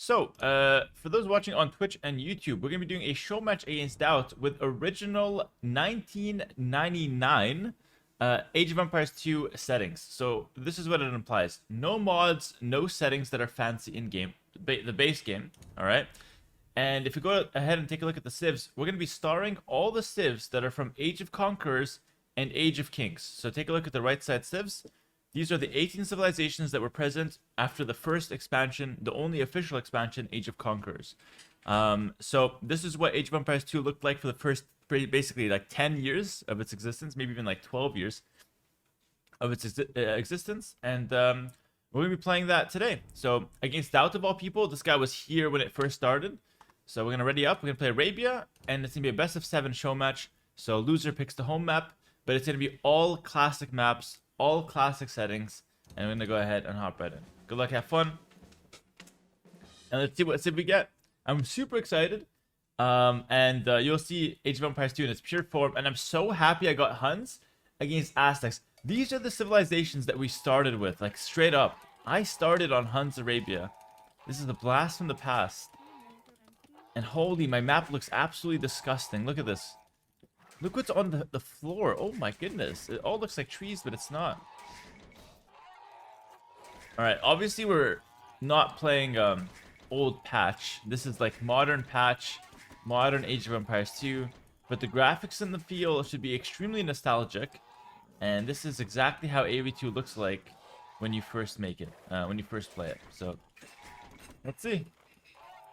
For those watching on Twitch and YouTube, we're going to be doing a show match against Doubt with original 1999 Age of Empires 2 settings. So, this is what it implies. No mods, no settings that are fancy in-game. The base game, alright? And if you go ahead and take a look at the civs, we're going to be starring all the civs that are from Age of Conquerors and Age of Kings. So take a look at the right side civs. These are the 18 civilizations that were present after the first expansion, the only official expansion, Age of Conquerors. So this is what Age of Empires 2 looked like for the first, basically like 10 years of its existence, maybe even like 12 years of its existence. And we're going to be playing that today. So against Doubt of all people, this guy was here when it first started. So we're going to ready up. We're going to play Arabia, and it's going to be a best of 7 show match. So loser picks the home map, but it's going to be all classic maps, all classic settings, and we're going to go ahead and hop right in. Good luck, have fun, and let's see what civ we get. I'm super excited, and you'll see Age of Empires 2 in its pure form, and I'm so happy I got Huns against Aztecs. These are the civilizations that we started with, like straight up. I started on Huns Arabia. This is a blast from the past. And holy, my map looks absolutely disgusting. Look at this. Look what's on the floor. Oh my goodness. It all looks like trees, but it's not. Alright, obviously we're not playing old patch. This is like modern patch, modern Age of Empires 2. But the graphics and the feel should be extremely nostalgic. And this is exactly how AV2 looks like when you first make it, when you first play it. So, let's see.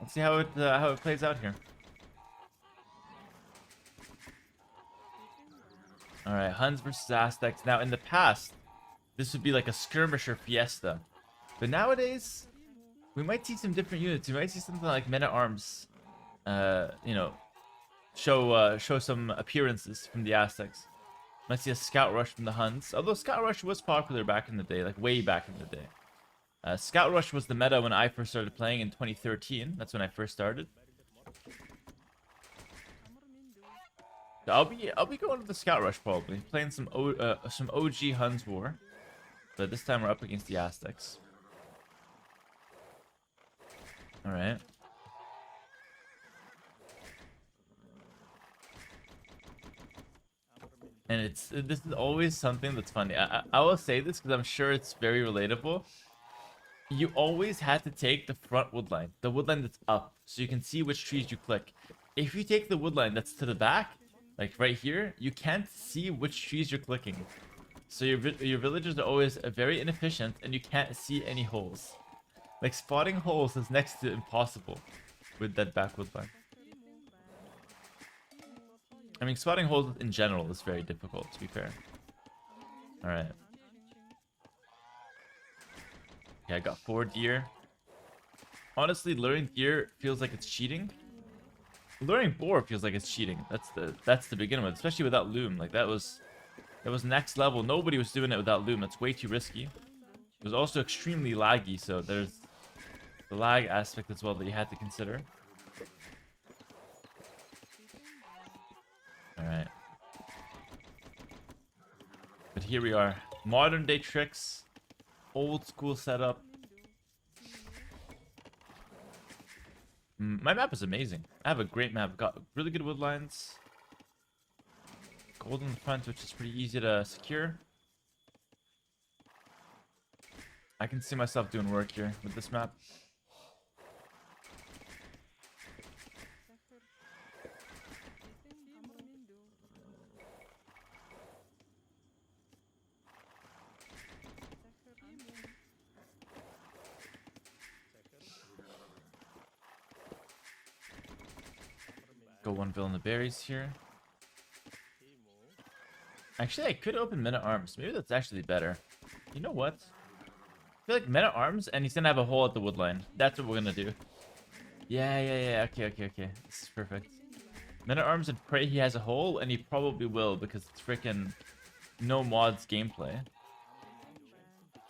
Let's see how it plays out here. All right, Huns versus Aztecs. Now, in the past, this would be like a skirmisher fiesta, but nowadays, we might see some different units. We might see something like Men at Arms, show some appearances from the Aztecs. Might see a Scout Rush from the Huns. Although Scout Rush was popular back in the day, like way back in the day. Scout Rush was the meta when I first started playing in 2013. That's when I first started. So I'll be going to the Scout Rush probably, playing some OG Huns War, but this time we're up against the Aztecs. All right. And this is always something that's funny. I will say this because I'm sure it's very relatable. You always had to take the front woodline, the woodline that's up, so you can see which trees you click. If you take the woodline that's to the back, like right here, you can't see which trees you're clicking. So your villagers are always very inefficient, and you can't see any holes. Like spotting holes is next to impossible with that back woodline. I mean, spotting holes in general is very difficult, to be fair. All right. Yeah, I got 4 deer. Honestly, luring deer feels like it's cheating. Luring boar feels like it's cheating. That's the begin with, especially without loom. Like that was next level. Nobody was doing it without loom. That's way too risky. It was also extremely laggy, so there's the lag aspect as well that you had to consider. All right. But here we are. Modern day tricks. Old school setup. My map is amazing. I have a great map. Got really good wood lines. Gold in the front, which is pretty easy to secure. I can see myself doing work here with this map. Go one villain the berries here. Actually, I could open Men at Arms. Maybe that's actually better. You know what? I feel like Men at Arms, and he's gonna have a hole at the woodline. That's what we're gonna do. Yeah. Okay. This is perfect. Men at Arms and pray he has a hole, and he probably will because it's freaking no mods gameplay.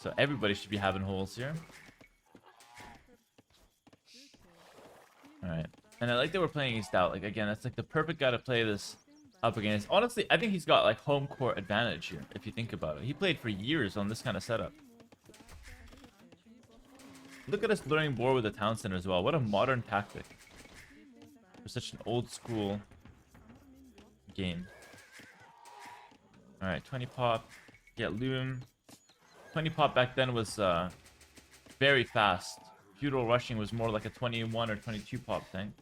So everybody should be having holes here. All right. And I like that we're playing against Doubt. Like, again, that's like the perfect guy to play this up against. Honestly, I think he's got like home court advantage here, if you think about it. He played for years on this kind of setup. Look at us luring boar with the town center as well. What a modern tactic for such an old school game. Alright, 20 pop. Get loom. 20 pop back then was very fast. Feudal rushing was more like a 21 or 22 pop thing.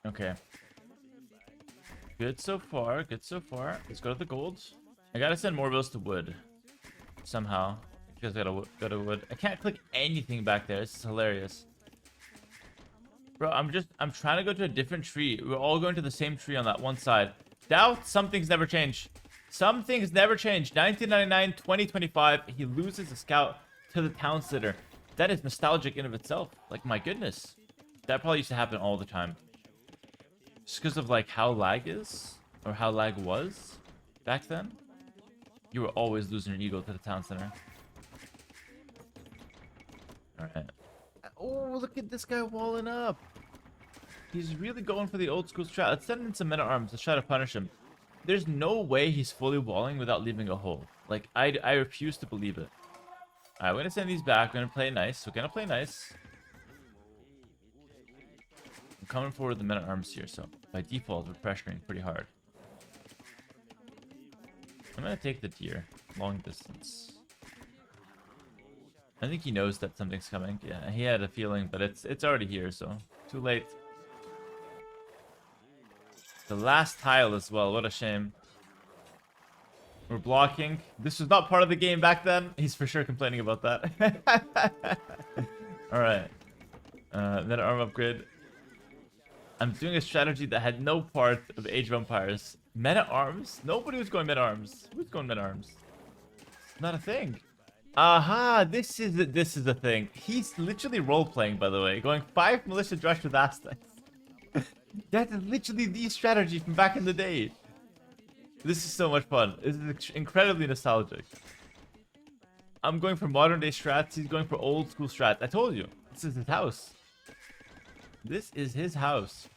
Okay. Good so far. Good so far. Let's go to the gold. I gotta send more bills to wood. Somehow. You guys gotta go to wood. I can't click anything back there. This is hilarious. Bro, I'm trying to go to a different tree. We're all going to the same tree on that one side. Doubt something's never changed. Some things never changed. 1999, 2025. He loses a scout to the town sitter. That is nostalgic in of itself. Like, my goodness. That probably used to happen all the time. Just because of, like, how lag is. Or how lag was back then. You were always losing your ego to the town center. Alright. Oh, look at this guy walling up. He's really going for the old school strat. Let's send in some men-at-arms. Let's try to punish him. There's no way he's fully walling without leaving a hole. Like, I refuse to believe it. Alright, we're gonna send these back. We're gonna play nice. We're gonna play nice. I'm coming forward with the men-at-arms here, so by default, we're pressuring pretty hard. I'm gonna take the deer. Long distance. I think he knows that something's coming. Yeah, he had a feeling, but it's already here, so too late. The last tile as well. What a shame. We're blocking. This was not part of the game back then. He's for sure complaining about that. Alright. Then arm upgrade. I'm doing a strategy that had no part of Age of Empires. Men-at-arms? Nobody was going men-at-arms. Who's going men-at-arms? It's not a thing. Aha, this is the thing. He's literally role-playing, by the way. Going 5 militia drush with Aztecs. That is literally the strategy from back in the day. This is so much fun. This is incredibly nostalgic. I'm going for modern day strats. He's going for old school strats. I told you. This is his house. This is his house.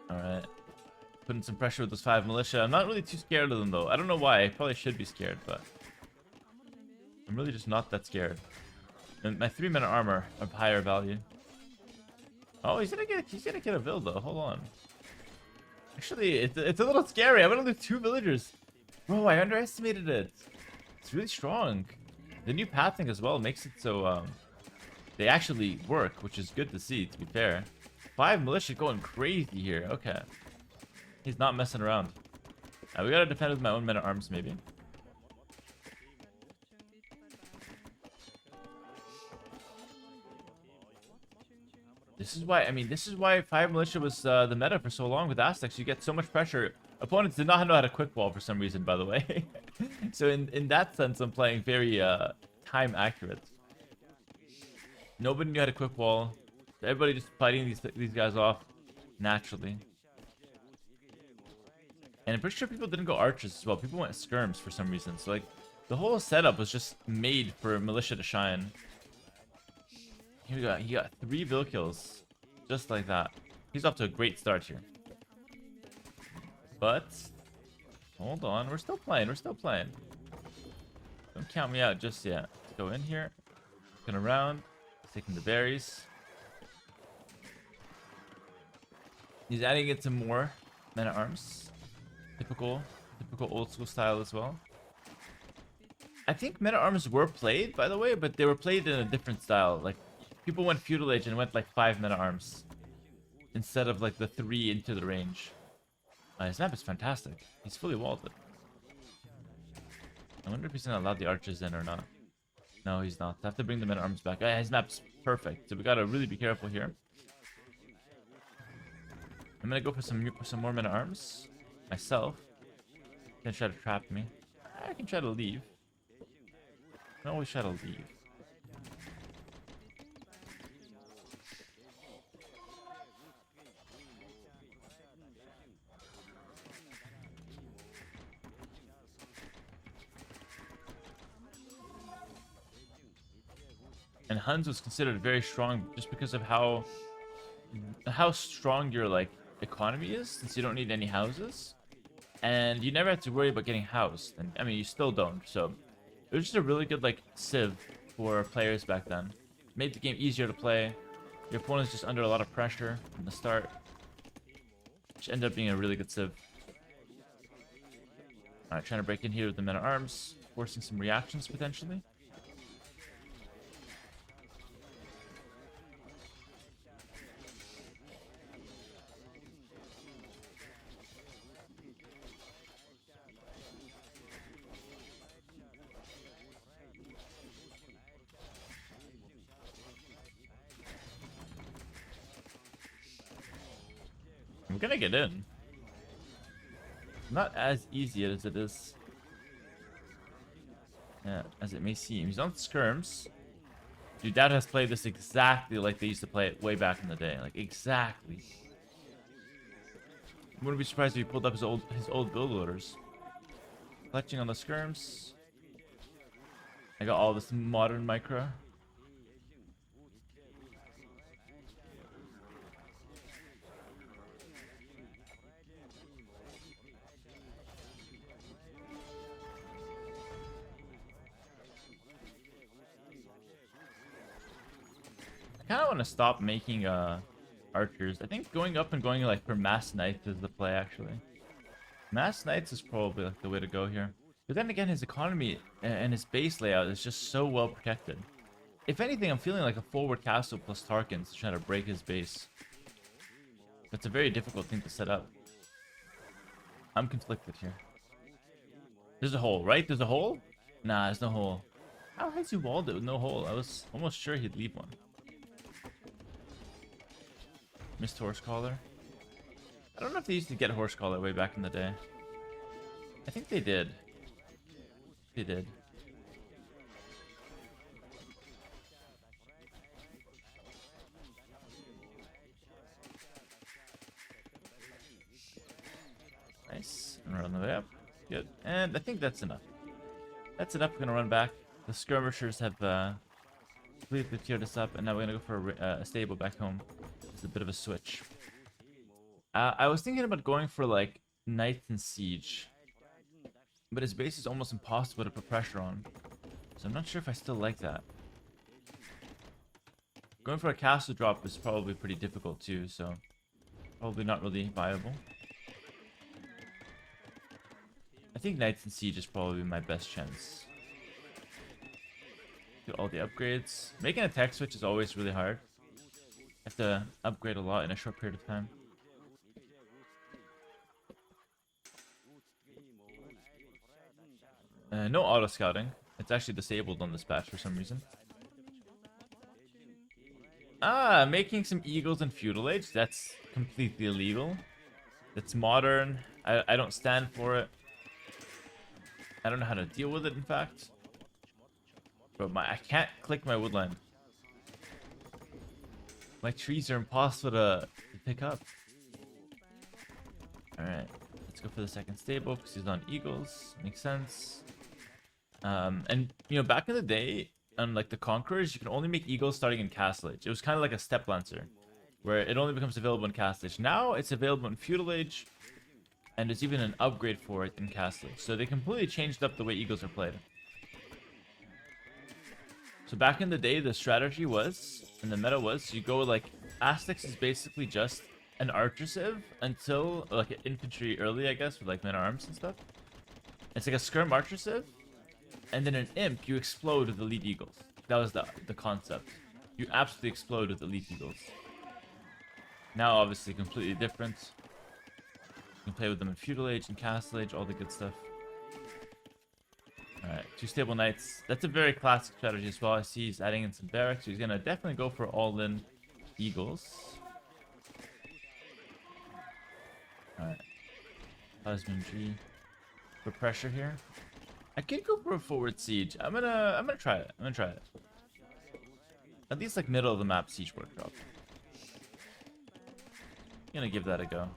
Alright. Putting some pressure with those 5 militia. I'm not really too scared of them though. I don't know why. I probably should be scared, but I'm really just not that scared. And my 3 men of armor of higher value. Oh, he's gonna get a build though. Hold on. Actually, it's a little scary. I'm gonna lose 2 villagers. Bro, I underestimated it. It's really strong. The new pathing as well makes it so they actually work, which is good to see, to be fair. 5 militia going crazy here. Okay. He's not messing around. We gotta defend with my own men at arms, maybe. This is why 5 militia was the meta for so long with Aztecs. You get so much pressure. Opponents did not know how to quick wall for some reason, by the way. So in that sense, I'm playing very time accurate. Nobody knew how to quick wall. Everybody just fighting these guys off naturally. And I'm pretty sure people didn't go archers as well. People went skirms for some reason. So like the whole setup was just made for militia to shine. Here we go. He got 3 bill kills. Just like that. He's off to a great start here. But hold on. We're still playing. We're still playing. Don't count me out just yet. Let's go in here. Looking around. Taking the berries. He's adding it to more men at arms. Typical old school style as well. I think men at arms were played, by the way, but they were played in a different style. Like people went feudal age and went like 5 men at arms instead of like the 3 into the range. His map is fantastic. He's fully walled it. I wonder if he's gonna allow the archers in or not. No, he's not. I have to bring the men at arms back. His map's perfect, so we gotta really be careful here. I'm gonna go for some more men at arms myself. Gonna try to trap me. I can try to leave. I can always try to leave. And Huns was considered very strong just because of how strong your like economy is, since you don't need any houses, and you never have to worry about getting housed. And I mean, you still don't. So it was just a really good like civ for players back then. Made the game easier to play. Your opponent's just under a lot of pressure from the start, which ended up being a really good civ. Alright, trying to break in here with the men at arms, forcing some reactions potentially. I'm gonna get in. Not as easy as it is. Yeah, as it may seem. He's on skirms. Dude, Dad has played this exactly like they used to play it way back in the day. Like, exactly. I wouldn't be surprised if he pulled up his old build orders. Clutching on the skirms. I got all this modern micro. I kind of want to stop making archers. I think going up and going like for mass knights is the play actually. Mass knights is probably like the way to go here. But then again, his economy and his base layout is just so well protected. If anything, I'm feeling like a forward castle plus Tarkins to try to break his base. That's a very difficult thing to set up. I'm conflicted here. There's a hole, right? There's a hole? Nah, there's no hole. How has he walled it with no hole? I was almost sure he'd leave one. Missed horse collar. I don't know if they used to get horse collar way back in the day. I think they did. They did. Nice. And we're on the way up. Good. And I think that's enough. That's enough. We're gonna run back. The skirmishers have completely cleared us up, and now we're gonna go for a stable back home. It's a bit of a switch. I was thinking about going for like Knights and Siege, but his base is almost impossible to put pressure on, so I'm not sure if I still like that. Going for a castle drop is probably pretty difficult too, so probably not really viable. I think Knights and Siege is probably my best chance. Get all the upgrades. Making a tech switch is always really hard. I have to upgrade a lot in a short period of time. No auto scouting. It's actually disabled on this patch for some reason. Ah, making some eagles in Feudal Age. That's completely illegal. It's modern. I don't stand for it. I don't know how to deal with it, in fact. But I can't click my woodland. My trees are impossible to pick up. Alright, let's go for the second stable because he's on eagles. Makes sense. And, you know, back in the day, on like the Conquerors, you can only make eagles starting in Castle Age. It was kind of like a Step Lancer, where it only becomes available in Castle Age. Now it's available in Feudal Age, and there's even an upgrade for it in Castle Age. So they completely changed up the way eagles are played. So back in the day, the strategy was, and the meta was, you go like, Aztecs is basically just an archer civ until, like an infantry early, I guess, with like men at arms and stuff. It's like a skirm archer civ, and then an imp, you explode with elite eagles. That was the concept. You absolutely explode with elite eagles. Now, obviously, completely different. You can play with them in Feudal Age and Castle Age, all the good stuff. Alright, 2 stable knights. That's a very classic strategy as well. I see he's adding in some barracks, so he's gonna definitely go for all-in eagles. Alright. Husbandry. For pressure here. I could go for a forward siege. I'm gonna try it. I'm gonna try it. At least like middle of the map siege workshop. Gonna give that a go.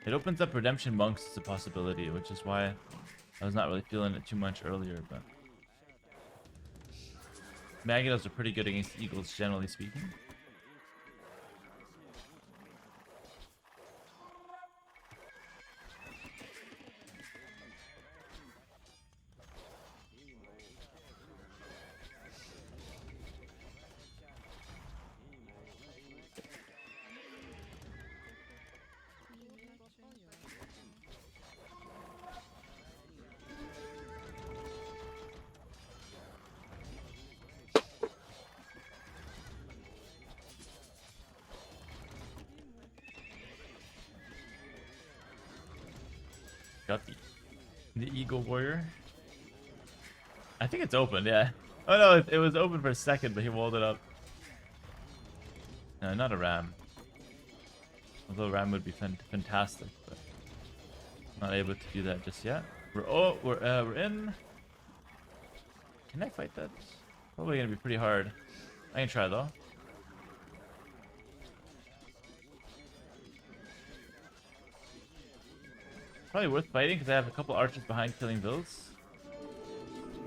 It opens up redemption monks as a possibility, which is why I was not really feeling it too much earlier, but Magnetos are pretty good against Eagles, generally speaking. Got the Eagle Warrior. I think it's open, yeah. Oh no, it was open for a second, but he walled it up. No, not a ram. Although ram would be fantastic, but not able to do that just yet. We're in. Can I fight that? Probably gonna be pretty hard. I can try though. Probably worth fighting because I have a couple archers behind killing bills.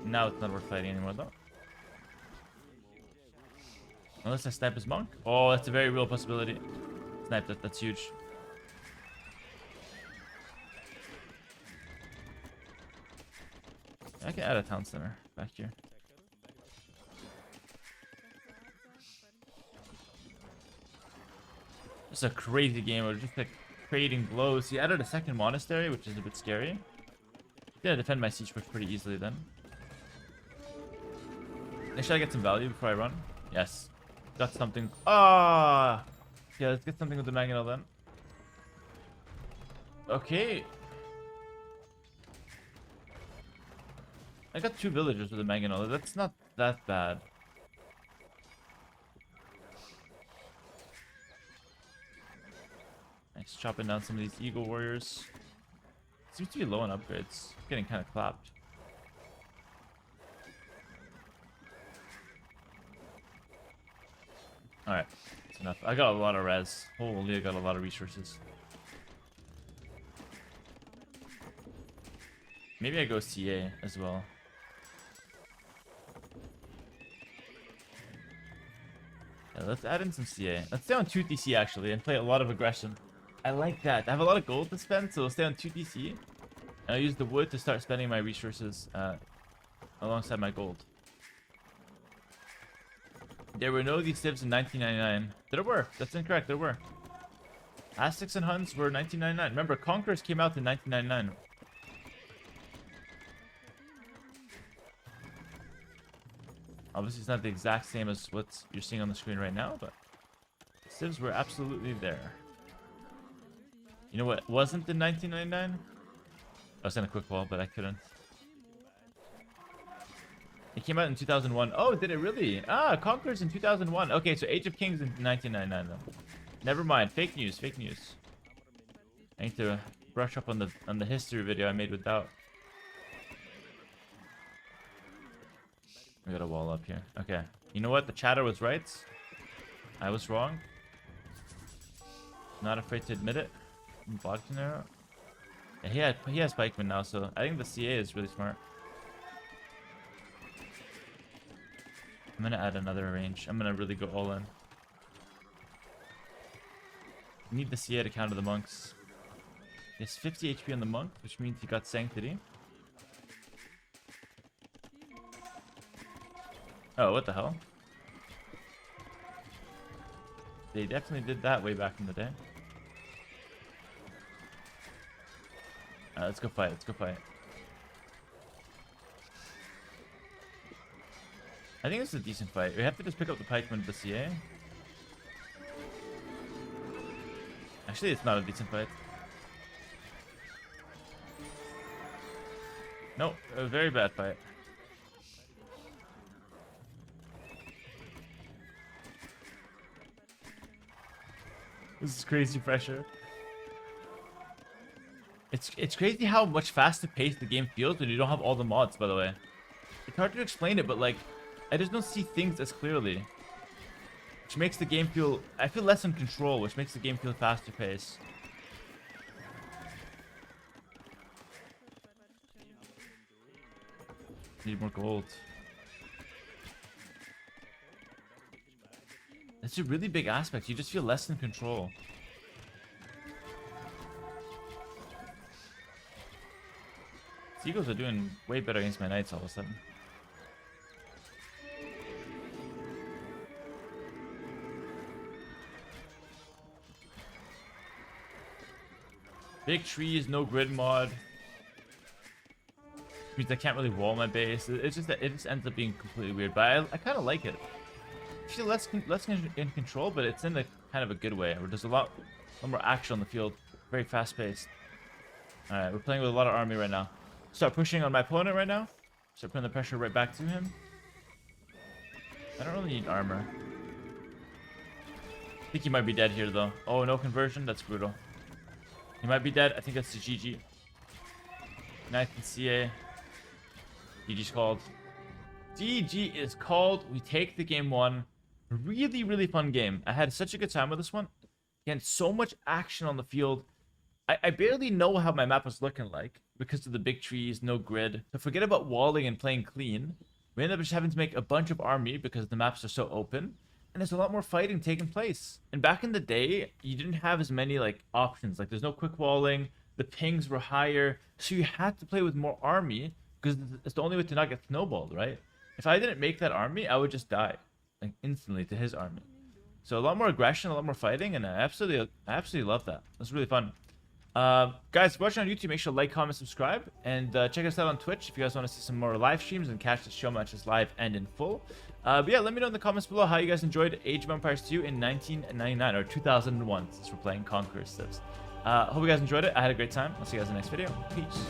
Now it's not worth fighting anymore though. Unless I snipe his monk. Oh, that's a very real possibility. Snipe that, that's huge. I can add a town center back here. It's a crazy game. We're just like trading blows. He added a second monastery, which is a bit scary. Gonna defend my siege push pretty easily then. Should I get some value before I run? Yes. Got something. Ah! Yeah, let's get something with the Magneto then. Okay. I got 2 villagers with the Magneto. That's not that bad. Nice, chopping down some of these Eagle Warriors. Seems to be low on upgrades. Getting kind of clapped. Alright, that's enough. I got a lot of res. Holy, I got a lot of resources. Maybe I go CA as well. Yeah, let's add in some CA. Let's stay on 2 DC actually and play a lot of aggression. I like that. I have a lot of gold to spend, so we'll stay on 2 DC. And I'll use the wood to start spending my resources alongside my gold. There were no these civs in 1999. There were. That's incorrect. There were. Aztecs and Huns were 1999. Remember, Conquerors came out in 1999. Obviously, it's not the exact same as what you're seeing on the screen right now, but civs were absolutely there. You know what wasn't in 1999? I was in a quick wall, but I couldn't. It came out in 2001. Oh, did it really? Ah, Conquerors in 2001. Okay, so Age of Kings in 1999 though. Never mind. Fake news. Fake news. I need to brush up on the history video I made with Doubt. I got a wall up here. Okay. You know what? The chatter was right. I was wrong. Not afraid to admit it. Blocked arrow. Yeah, he has pikemen now, so I think the CA is really smart. I'm gonna add another range. I'm gonna really go all in. Need the CA to counter the monks. He has 50 HP on the monk, which means he got Sanctity. Oh, what the hell? They definitely did that way back in the day. Let's go fight. Let's go fight. I think this is a decent fight. We have to just pick up the pikemen with the CA. Actually, it's not a decent fight. No, a very bad fight. This is crazy pressure. It's crazy how much faster paced the game feels when you don't have all the mods, by the way. It's hard to explain it, but like, I just don't see things as clearly. Which makes the game feel... I feel less in control, which makes the game feel faster paced. Need more gold. That's a really big aspect. You just feel less in control. Seagulls are doing way better against my knights all of a sudden. Big trees, no grid mod. Means I can't really wall my base. It's just that it just ends up being completely weird. But I kind of like it. I feel less in control, but it's in a kind of a good way. Where there's a lot more action on the field. Very fast paced. All right, we're playing with a lot of army right now. Start pushing on my opponent right now. Start putting the pressure right back to him. I don't really need armor. I think he might be dead here though. Oh, no conversion. That's brutal. He might be dead. I think that's the GG. Knight and CA. GG's called. GG is called. We take the game 1. Really, really fun game. I had such a good time with this one. Again, so much action on the field. I barely know how my map was looking like because of the big trees, no grid. So forget about walling and playing clean. We ended up just having to make a bunch of army because the maps are so open. And there's a lot more fighting taking place. And back in the day, you didn't have as many like options. Like there's no quick walling. The pings were higher. So you had to play with more army because it's the only way to not get snowballed, right? If I didn't make that army, I would just die like instantly to his army. So a lot more aggression, a lot more fighting, and I absolutely love that. It was really fun. Guys, if you're watching on YouTube, make sure to like, comment, subscribe, and check us out on Twitch if you guys want to see some more live streams and catch the show matches live and in full. But yeah, let me know in the comments below how you guys enjoyed Age of Empires 2 in 1999 or 2001, since we're playing Conqueror Civs. Hope you guys enjoyed it. I had a great time. I'll see you guys in the next video. Peace.